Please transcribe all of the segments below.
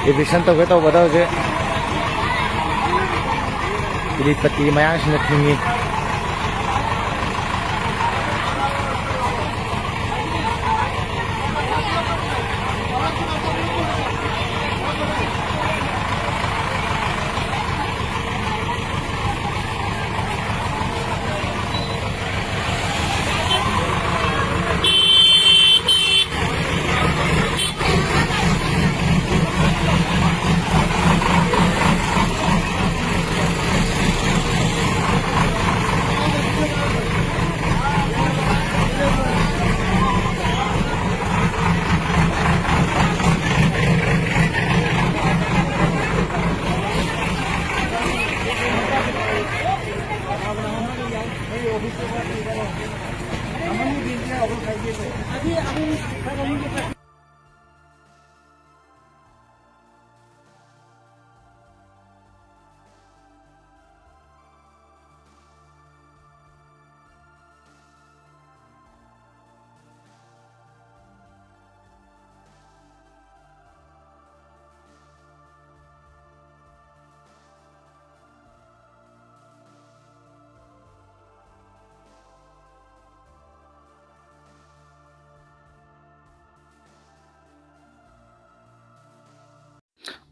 eviction tawge tawbada hoje ili pati mayang sina thingi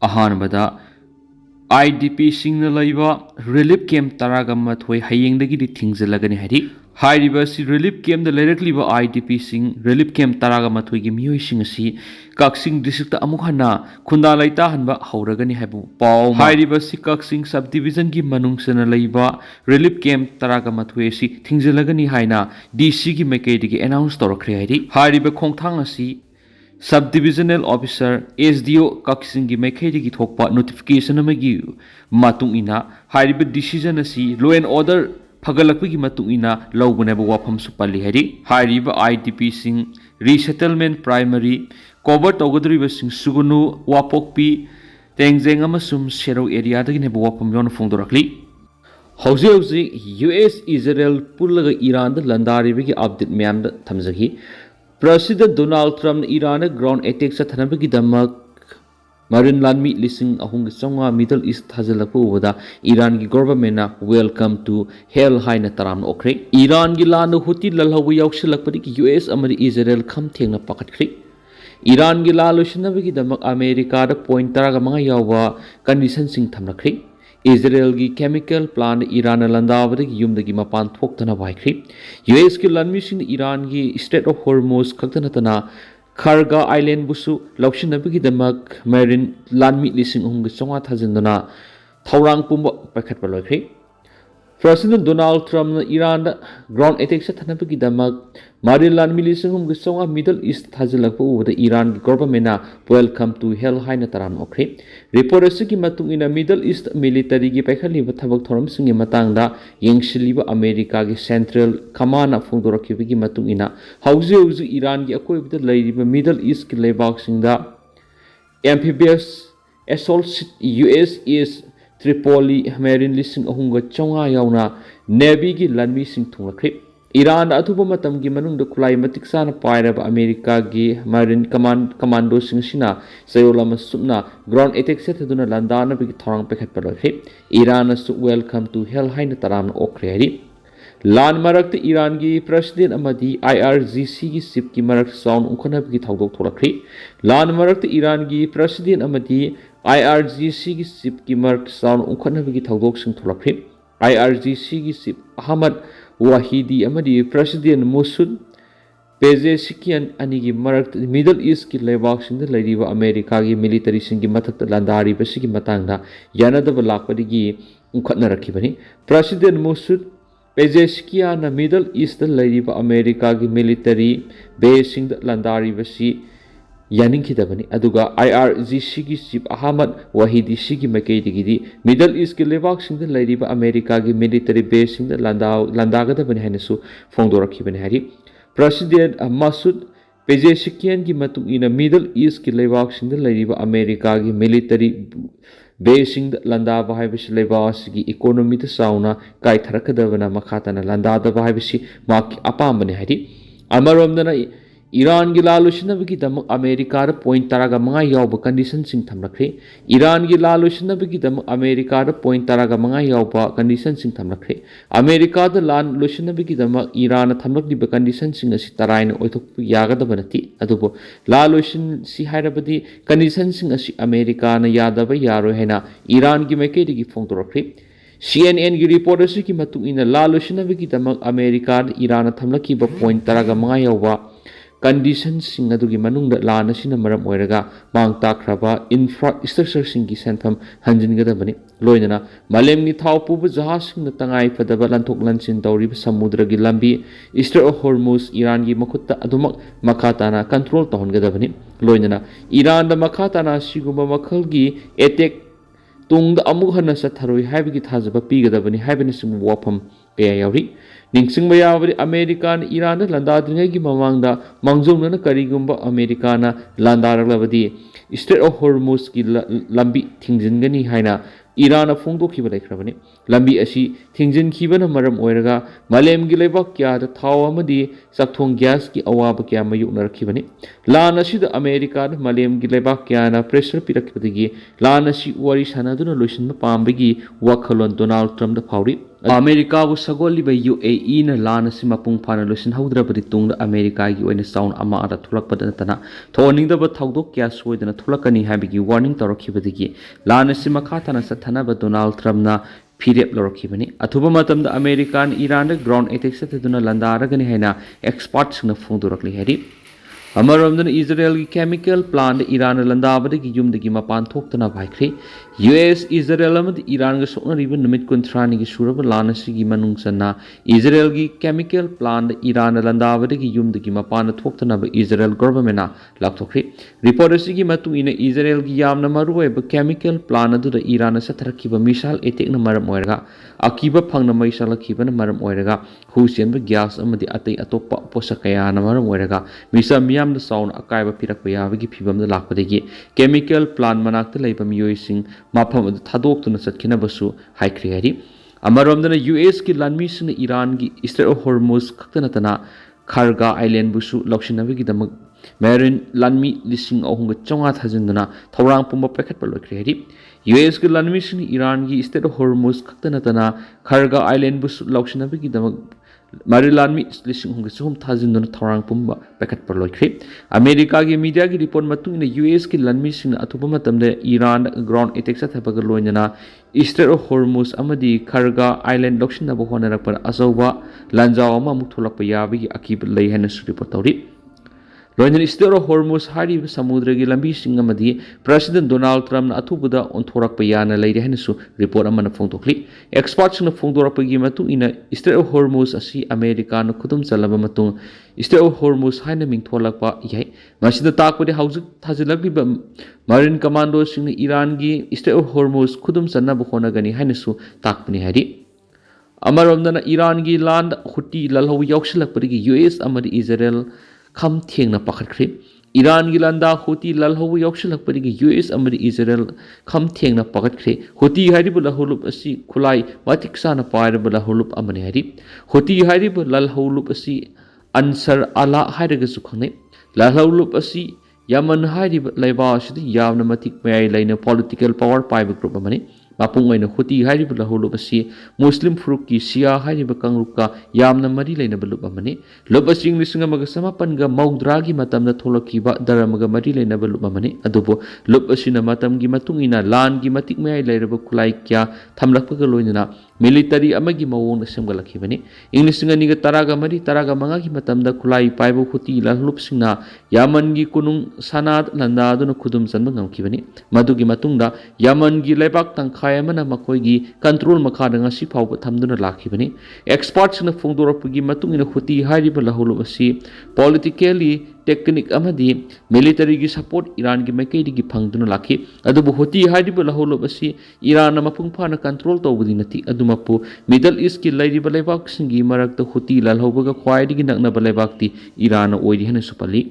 अहानबदा IDP सिंगना लैबा relief camp तरागा मथोय हयेंगदगी थिंगजलगनी हरि हाइरिबसी रिलीफ कैंप द लेरकलिबा IDP सिंग रिलीफ कैंप तरागा मथोय गी मियोय सिंग असि काक्सिंग डिस्ट्रिक्ट अमुक हना खुंदा लैता हनबा हौरगनी हाइबु पाव हाइरिबसी काक्सिंग सब डिवीजन की मनुंगसना लैबा रिलीफ कैंप तरागा मथोय असि थिंगजलगनी हाइना DC की मेकेदिगी अनाउंस तौरखरे हरि हाइरिबा खोंगथांग असि sub divisional officer SDO Kakching की मेखेदी की थोकपा नोटिफिकेशन अमगी मातुंगिना हाइरिबा डिसीजन असि लॉ एंड ऑर्डर फगलकपगी मातुंगिना लौबनेबा वाफम सुपल्ली हरि हाइरिबा IDP सिंग रीसेटलमेंट प्राइमरी कवर तौगदरिबा सिंग सुगुनु वापोकपी तेंगजेंग अमसुम शेरो एरिया दगिनेबा वाफम योन फोंदोरकली हौजे हौजे US इजराइल पुलगा ईरान द लंदारिबगी अपडेट म्याम द थमजगी President Donald Trump Iran ground attack sathanabagi damak Marin Lanmi lising ahung songa Middle East thazalakpu wada Iran gi government na welcome to hell haina taram okre Iran gi lan huti lalhawi yauksilakpadi ki US amari Israel kham thengna pakatkri Iran gi lalu shinabagi damak America da point taraga manga yawa condition sing thamrakri Israel की chemical plant Iran लंदावदे की yum दगी मपान थोक्तना वाइख्री US की लनमिसिन Iran की Strait of Hormuz खक्तनतना Kharga island बुसु लौशिनबगी Damak marine लानमि लिसिंग अहुंग चोंगा थाजिंदना थौरांग पुंब पैखटपा लोइख्री President Donald Trump Iran ground attack sathanabagi damak Marin Lanmi lising अहुंग चोंगा Middle East थाजिलकपा उबदा Iran की government na welcome to hell haina taram okre report asigi matung ina Middle East military gi paikhalliba thabak thoram singi matangda yengshiliba America gi Central Command phongdorakibagi matung ina hauji Iran gi akoibda leiriba Middle East ki lebak singda amphibious assault US is Tripoli Marine lising ahunga chonga yauna Navy gi lanmi sing thungrakri Iran atuba matam gi manungda khulai matik sana pairaba America gi Marine Commando sing sina sayola masumna ground attack setaduna landana bi thorang pekhat palakri Iran su welcome to hell haina taram okre hari lan marakta Iran gi president amadi IRGC gi sip ki marak sound unkhana bi thaudok thorakri lan marakta Iran gi president amadi IRGC की सिप की मर्क sound उखनबगी थौदोक सिंग थोलखरि IRGC की सिप अहमद वाहिदी अमदी प्रेसिडेंट मुसुद पेजेसिकियन अनिगी मर्क मिडल ईस्ट की लेबाक सिंग लैरिबा अमेरिका की मिलिटरी सिंग की मथक लांदारी बसिगी मतंगदा यानदब लाकपदिगी उखना रखिबनी president Masoud Pezeshkian middle east लैरिबा अमेरिका की मिलिटरी बेस सिंग लांदारी बसि यानिंखिदबनी अदुगा IRGC की चीफ अहमद वाहिदी सिगी मकेदिगिदी मिडल ईस्ट की लेबाक सिंग लैरिबा अमेरिका की मिलिटरी बेस सिंग लांदागदबनी हैनसु फोंदोरखिबनी हारि प्रेसिडेंट मसूद पेजेसिकियन की मतुंग इन मिडल ईस्ट की लेबाक सिंग लैरिबा अमेरिका की मिलिटरी बेस सिंग लांदाबा हाइबसि लेबासगी इकोनॉमी त साउना काइथरकदबना मखातना लांदादबा हाइबसि माकी अपामबनी हारि अमरोमदना ईरान की लालुशनबगीदम अमेरिका पॉइंट तरागा मंगा यावब कंडीशन सिंह थमलखरे ईरान की लालुशनबगीदम अमेरिका पॉइंट तरागा मंगा यावब कंडीशन सिंह थमलखरे अमेरिका लान लुशनबगीदम ईरान थमलखलिब कंडीशन सिंह असि तराइन ओइथोक यागदब नति अदुबो लालुशन सि हाइरबदि कंडीशन सिंह असि अमेरिका न यादब यारो हैना ईरान की मैकेदगी फोंदोरखरे CNN की रिपोर्ट असि मतुंग इन लालुशनबगीदम अमेरिका ईरान थमलखिब पॉइंट तरागा मंगा यावब कंडीशन सिंह अदुगी मनुंग लान असिना मरम ओइरगा मांग ताख्रबा इंफ्रास्ट्रक्चर सिंह की सेंफम हंजिनगदबनी लोइनना मालेमनी थाव पुब जहाज सिंह तंगाई फदब लंथोक लंसिन तौरिब समुद्र की लंबी ईस्टर ऑफ हॉर्मुज ईरान की मखुत्ता अदुमक मखाताना कंट्रोल तौहनगदबनी लोइनना ईरान द मखाताना सिगुम मखल की एटेक तुंग अमुक हन सथरोई हाइबगी थाजब पीगदबनी हाइबनि सिंह वाफम कया यावरी निंगसिंग यावरी अमेरिका ईरान लंदाद्रिंगै की ममांगदा मांगजौनना करिगुंबा अमेरिका लांदारगलबदी स्ट्रेट ऑफ हॉर्मुज की लंबी थिंजिनगनी हाइना ईरान फोंदोखिब लेख्रबनी लंबी असी थिंजिनखिबना मरम ओइरगा मालेमगी लेबाक क्यादा थाव अमदी चक्थोंग गैस की अवाब क्या मयुकनरखिबनी लान असिद अमेरिका मालेमगी लेबाक क्याना प्रेशर पिरखिबदगी लान असी वारी सानादुना लोइसनबा पामबगी वाखलोन डोनाल्ड ट्रम्प द फाउरी अमेरिका सगोलीब UAE न लान से मपुंग फाना लोसन हौद्रबदी तुंग अमेरिका की ओइना साउंड अमा आदा थुलकपद नतना थोनिंगदब थौदोक क्या सोइदना थुलकनी हाबिगी वार्निंग तौरखिबदगी लान से मखाताना सथनब डोनाल्ड ट्रम्पना फिरेप लौरखिबनी अथुब मतमद अमेरिका ईरान ग्राउंड अटैक सतदुना लंदारगनी हैना एक्सपर्ट्सना फोंदोरकली हैरी अमरमदन इजराइल की केमिकल प्लांट ईरान लंदाबदगी युमदगी मपान थोक्तना भाइख्रे US इजराइल ईरान ग सोनरिब निमित कुंथ्रानी की सुरब लानसिगी मनुंगसना इजराइल की केमिकल प्लांट ईरान लंदाबदगी युमदगी मपान थोक्तना इजराइल गवर्नमेंट लाथोख्रे रिपोर्ट असिगी मतुंग इन इजराइल की यामना मरुएब केमिकल प्लांट अदुदा ईरान सथरखिब मिसाइल अटैक न मरम ओइरगा अकीब फंगना मैसलखिबन मरम ओइरगा हुसेन गैस अमदी अतै अतोप पोषक कया न मरम ओइरगा मिसा मियाम द साउंड अकायब पिरक याबगी फिबम द लाखपदगी केमिकल प्लांट मनाक्त लेब मियोइसिंग माफम थादोक्तुना चटखिनबसु हाइख्रे हरि अमरमदना US की लानमीसिंग ईरान की स्ट्रेट ऑफ हॉर्मुज खक्तनतना खारगा आइलैंड बुसु लौसिनबगीदमक मेरिन लानमी लिसिंग अहुंग चौंगा थाजिंदना थौरांग पुंब पैखटप लोइख्रे हरि US की लानमीसिंग ईरान की स्ट्रेट ऑफ हॉर्मुज खक्तनतना खारगा आइलैंड बुसु लौसिनबगीदमक मारिलानमी लिसिंग हुंग सुम थाजिंदना थौरांग पुंब पैखटप लोइख्रे अमेरिका की मीडिया की रिपोर्ट मतुंग US की लानमीसिंग अथुब मतमदे ईरान ग्राउंड अटैक सथबग लोइनना स्ट्रेट ऑफ हॉर्मुज अमदी खारगा आइलैंड लौसिनब होनरपर अचौबा लांजाव अमा अमुक थोलकप याबगी अकीब लई हैना रिपोर्ट तौरी लोइनन स्ट्रेट ऑफ हॉर्मुज हारिब समुद्र की लंबी सिंग अमदी प्रेसिडेंट डोनाल्ड ट्रम्प अथुबदा ओंथोरकप याना लेरे हैनसु रिपोर्ट अमन फोंदोखली एक्सपर्ट्स न फोंदोरकपगी मतुंग इन स्ट्रेट ऑफ हॉर्मुज असि अमेरिका न खुदुम चलब मतुंग स्ट्रेट ऑफ हॉर्मुज हाइना मिंथोलकपा याय मसिदा ताकपदि हौजिक थाजिलकलिब मरीन कमांडो सिंग ईरान की स्ट्रेट ऑफ हॉर्मुज खुदुम चन्नब होनगनी हैनसु ताकपनि हारि अमरमदना ईरान की लांड हुटी ललहौ यौसलकपदि US अमदि इजराइल खम थेंगना पखटख्रे ईरान की लंदा हुती ललहौ यौसलकपदि US अमदि इजराइल खम थेंगना पखटख्रे हुती हारिब लहौलुप असि खुलाई मतिकसाना पाइरब लहौलुप अमने हारि हुती हारिब ललहौलुप असि अंसर अला हाइरगसु खंगने ललहौलुप असि यमन हारिब लैबा असि यावना मतिक मयाय लैना पॉलिटिकल पावर पाइब ग्रुप अमने मापुंगैना हुती हारिब लहौलुप असि मुस्लिम फुरुक की सिया हारिब कंगरुका यामना मरी लैनब लुप अमने लुप असि इंग्लिसिंग अमग समापनगा मौद्रा की मतमदा थोलकिबा धर्मगा मरी लैनब लुप अमने अदुबो लुप असिना मतमगी मतुंगिना लान की मतिक मयाय लैरब खुलाई क्या थमलकपगा लोइनना मिलिटरी अमगी मवोंग सेमगलखिबनी इंग्लिसिंग अनिगा तरागा मरी तरागा मंगा की मतमदा खुलाई पाइबो हुती लहलुप सिंगना यामन की कुनुंग Sanand लंदादुना खुदुम चनब ngamkhibani madugi matungda yaman gi leibak tangkhai amana makhoi control makhada ngasi phawba thamduna lakhibani experts na phongdorapgi matungina huti hairiba lahulu asi politically technique amadi military gi support Iran gi maikei gi phangduna lakhi adubu huti hairiba lahulu asi Iran na mapung phana control tawbudi nati adumapu middle east ki lairiba leibak singi marakta huti lalhobaga khwai gi nakna ba leibak ti Iran oiri hena supali